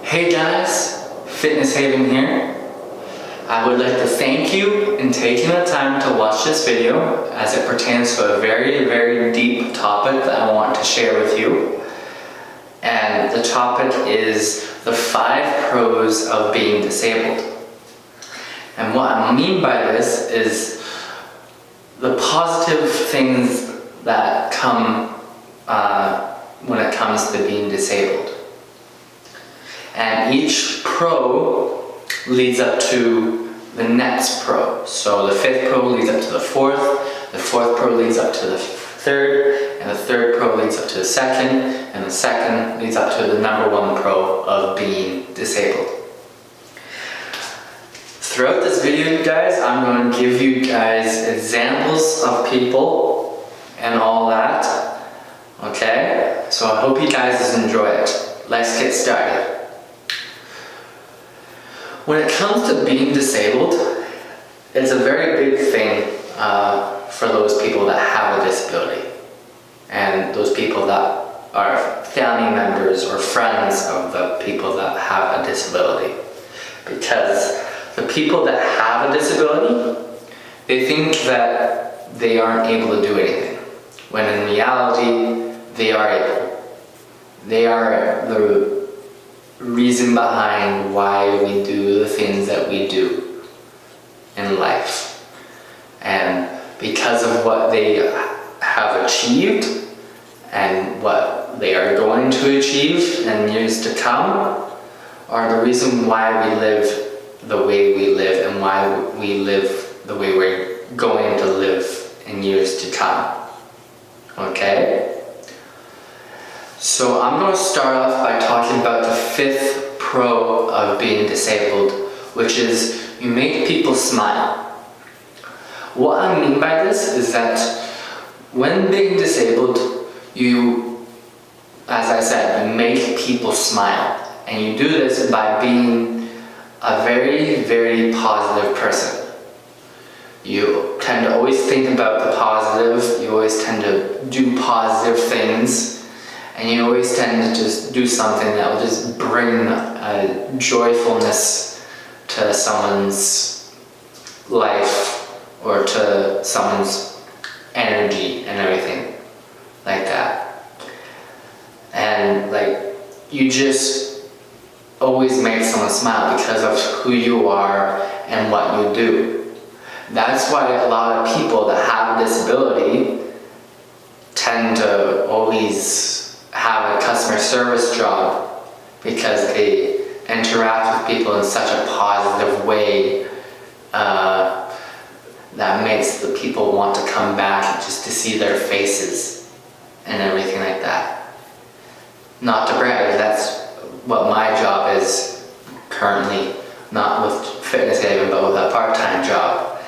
Hey guys, Fitness Haven here. I would like to thank you in taking the time to watch this video as it pertains to a very deep topic that I want to share with you. And the topic is the 5 pros of being disabled. And what I mean by this is the positive things that come when it comes to being disabled. And each pro leads up to the next pro. So the 5th pro leads up to the 4th, the 4th pro leads up to the 3rd, and the 3rd pro leads up to the 2nd, and the 2nd leads up to the number 1 pro of being disabled. Throughout this video, guys, I'm going to give you guys examples of people and all that. Okay? So I hope you guys enjoy it. Let's get started. When it comes to being disabled, it's a very big thing for those people that have a disability and those people that are family members or friends of the people that have a disability. Because the people that have a disability, they think that they aren't able to do anything, when in reality, they are able. They are the reason behind why we do the things that we do in life. And because of what they have achieved and what they are going to achieve in years to come are the reason why we live the way we live and why we live the way we're going to live in years to come. Okay? So I'm going to start off by talking about the 5th pro of being disabled, which is you make people smile. What I mean by this is that when being disabled, you, as I said, you make people smile. And you do this by being a very positive person. You tend to always think about the positive, you always tend to do positive things, and you always tend to just do something that will just bring a joyfulness to someone's life or to someone's energy and everything like that. And you just always make someone smile because of who you are and what you do. That's why a lot of people that have a disability tend to always have a customer service job because they interact with people in such a positive way that makes the people want to come back just to see their faces and everything like that. Not to brag, that's what my job is currently, not with Fitness Haven, but with a part-time job.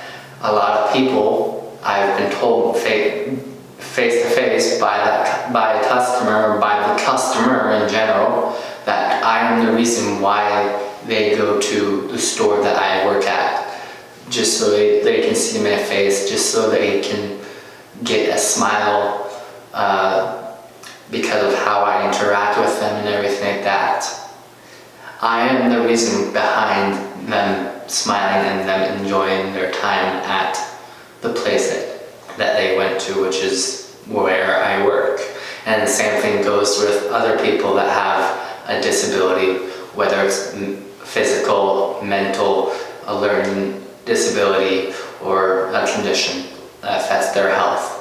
A lot of people, I've been told face-to-face by a customer or by the customer in general that I am the reason why they go to the store that I work at, just so they can see my face, just so they can get a smile because of how I interact with them and everything like that. I am the reason behind them smiling and them enjoying their time at the place that they went to, which is where I work. And the same thing goes with other people that have a disability, whether it's physical, mental, a learning disability, or a condition that affects their health.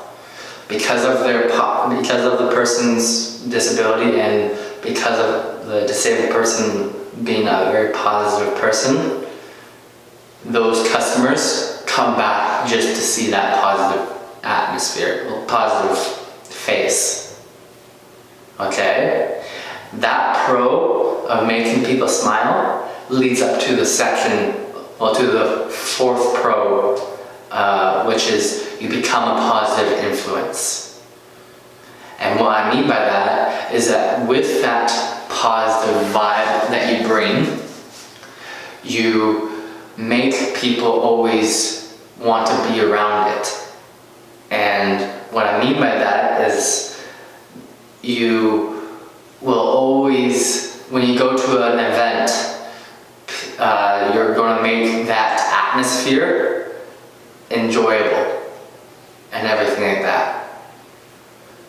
Because of the person's disability and because of the disabled person being a very positive person, those customers come back just to see that positive atmosphere, positive face. Okay? That pro of making people smile leads up to the 4th pro, which is you become a positive influence. And what I mean by that is that with that positive vibe that you bring, you make people always want to be around it. And what I mean by that is you will always when you go to an event, you're going to make that atmosphere enjoyable and everything like that.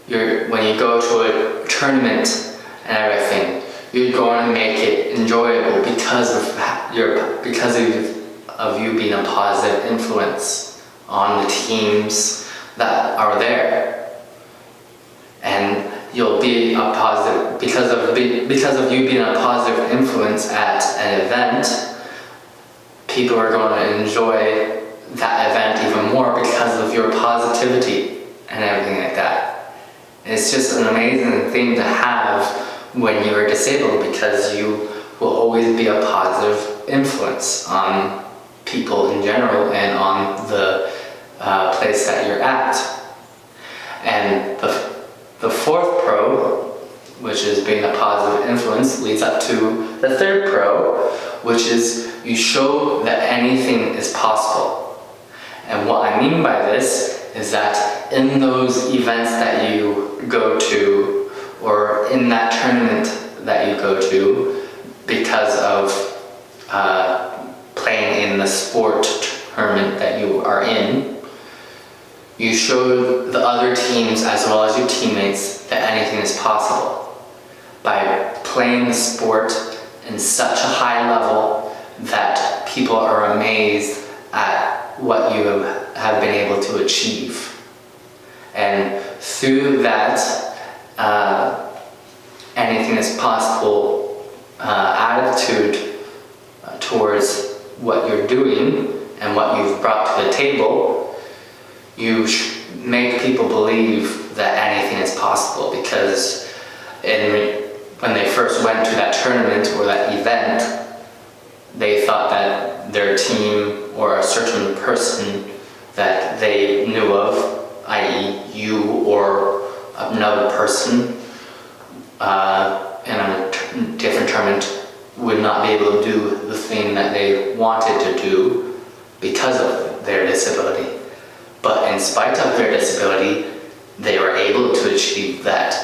When you go to a tournament and everything, you're going to make it enjoyable because of you being a positive influence on the teams that are there. And you'll be a positive, because of you being a positive influence at an event, people are going to enjoy that event even more because of your positivity and everything like that. It's just an amazing thing to have when you are disabled, because you will always be a positive influence on people in general and on the place that you're at. And the fourth pro, which is being a positive influence, leads up to the third pro, which is you show that anything is possible. And what I mean by this is that in those events that you go to, or in that tournament that you go to, because of playing in the sport tournament that you are in, you show the other teams as well as your teammates that anything is possible by playing the sport in such a high level that people are amazed at what you have been able to achieve. And through that anything is possible attitude towards what you're doing and what you've brought to the table, you make people believe that anything is possible, because when they first went to that tournament or that event, they thought that their team or a certain person that they knew of, i.e. you or another person in a different tournament, would not be able to do the thing that they wanted to do because of their disability. But in spite of their disability, they were able to achieve that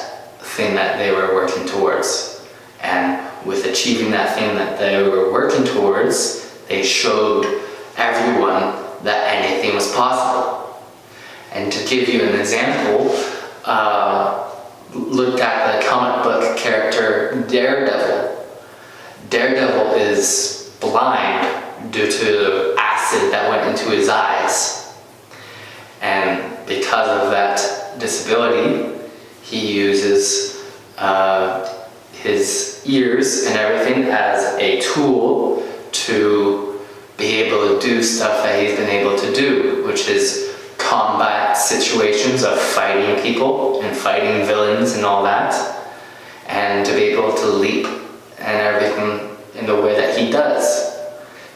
thing that they were working towards. And with achieving that thing that they were working towards, they showed everyone that anything was possible. And to give you an example, look at the comic book character Daredevil. Daredevil is blind due to acid that went into his eyes. And because of that disability, he uses his ears and everything as a tool to be able to do stuff that he's been able to do, which is combat situations of fighting people and fighting villains and all that, and to be able to leap and everything in the way that he does.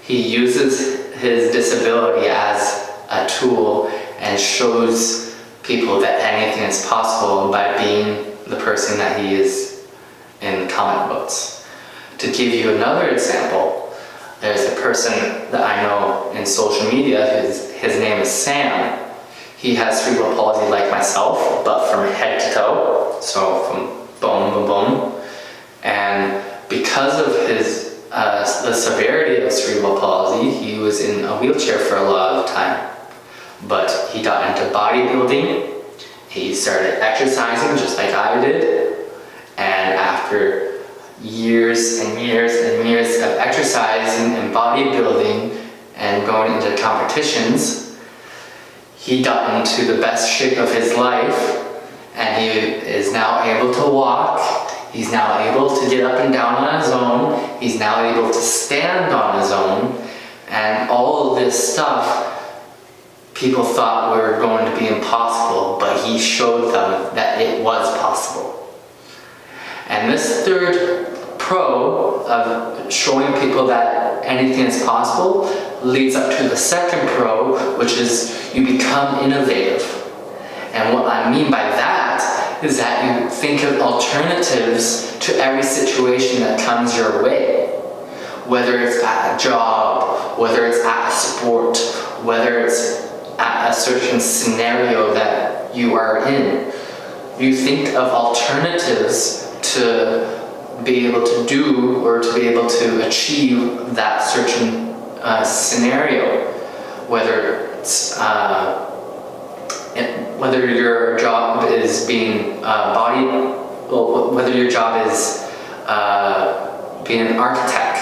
He uses his disability as a tool and shows people that anything is possible by being the person that he is in comic books. To give you another example, there's a person that I know in social media, his name is Sam. He has cerebral palsy like myself, but from head to toe, so from bone to bone. And because of the severity of cerebral palsy, he was in a wheelchair for a lot of time. But he got into bodybuilding, he started exercising just like I did, and after years and years and years of exercising and bodybuilding and going into competitions, he got into the best shape of his life, and he is now able to walk, he's now able to get up and down on his own, he's now able to stand on his own, and all of this stuff people thought were going to be impossible, but he showed them that it was possible. And this third pro of showing people that anything is possible leads up to the second pro, which is you become innovative. And what I mean by that is that you think of alternatives to every situation that comes your way. Whether it's at a job, whether it's at a sport, whether it's at a certain scenario that you are in. You think of alternatives to be able to do or to be able to achieve that certain scenario, whether it's whether your job is being whether your job is being an architect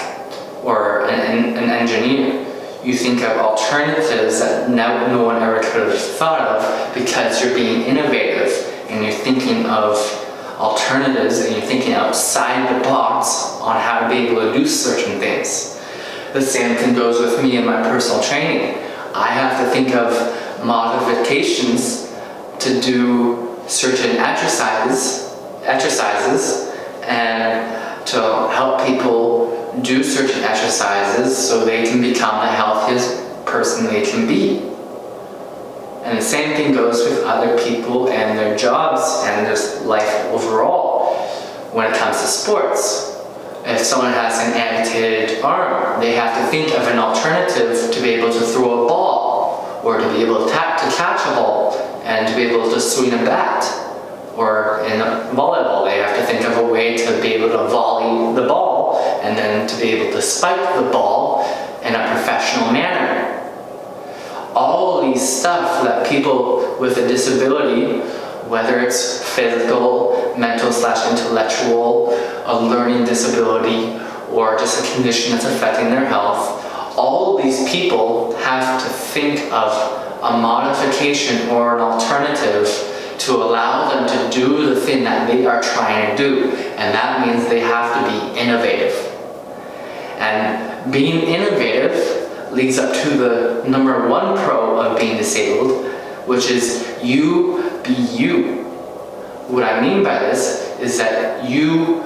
or an engineer. You think of alternatives that no one ever could have thought of, because you're being innovative and you're thinking of alternatives and you're thinking outside the box on how to be able to do certain things. The same thing goes with me in my personal training. I have to think of modifications to do certain exercises and to help people do certain exercises so they can become the healthiest person they can be. And the same thing goes with other people and their jobs and their life overall. When it comes to sports, if someone has an amputated arm, they have to think of an alternative to be able to throw a ball, or to be able to catch a ball, and to be able to swing a bat. Or in volleyball, they have to think of a way to be able to volley the ball and then to be able to spike the ball in a professional manner. All of these stuff that people with a disability, whether it's physical, mental/intellectual, a learning disability, or just a condition that's affecting their health, all of these people have to think of a modification or an alternative to allow them to do the thing that they are trying to do. And that means they have to be innovative. And being innovative leads up to the number one pro of being disabled, which is you be you. What I mean by this is that you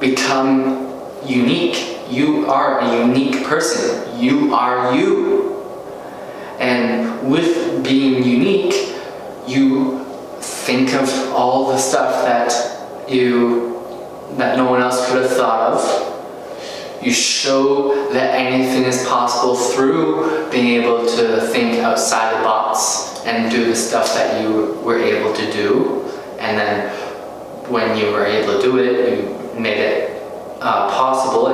become unique. You are a unique person. You are you. And with being unique, you think of all the stuff that no one else could have thought of. You show that anything is possible through being able to think outside the box and do the stuff that you were able to do. And then when you were able to do it, you made it possible,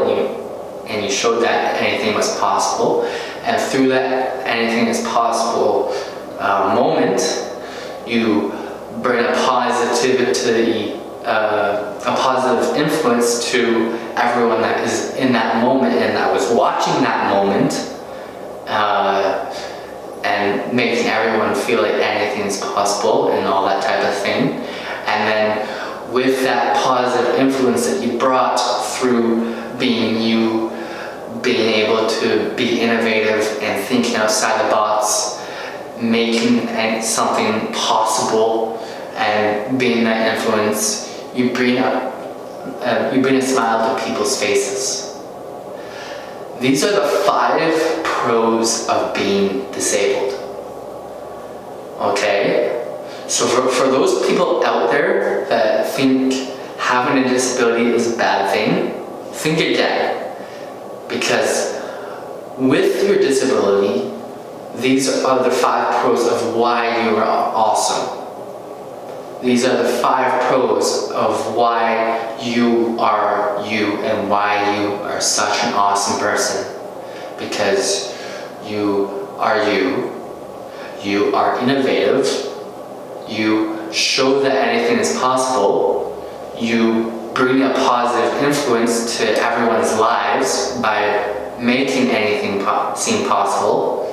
and you showed that anything was possible. And through that anything is possible moment, you bring a positive influence to everyone that is in that moment and that was watching that moment, and making everyone feel like anything is possible and all that type of thing. And then with that positive influence that you brought through being you, being able to be innovative and thinking outside the box, making something possible, and being that influence, you bring a smile to people's faces. These are the 5 pros of being disabled. Okay? So for those people out there that think having a disability is a bad thing, think again. Because with your disability, these are the 5 pros of why you are awesome. These are the 5 pros of why you are you and why you are such an awesome person. Because you are innovative, you show that anything is possible, you bring a positive influence to everyone's lives by making anything seem possible,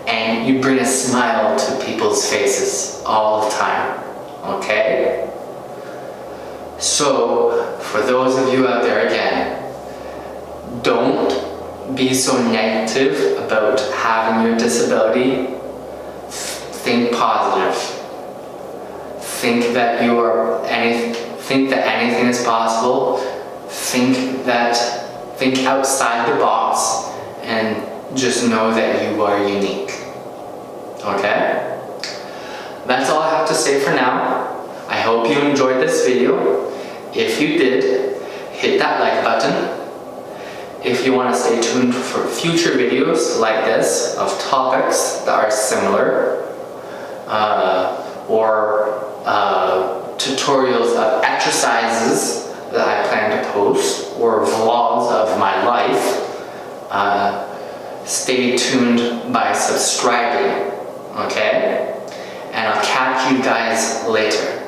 and you bring a smile to people's faces all the time. Okay? So, for those of you out there again, don't be so negative about having your disability. Think positive. Think that anything is possible. Think outside the box, and just know that you are unique. Okay? That's all I have to say for now. I hope you enjoyed this video. If you did, hit that like button. If you want to stay tuned for future videos like this of topics that are similar, or tutorials of exercises that I plan to post, or vlogs of my life, stay tuned by subscribing, okay? And I'll catch you guys later.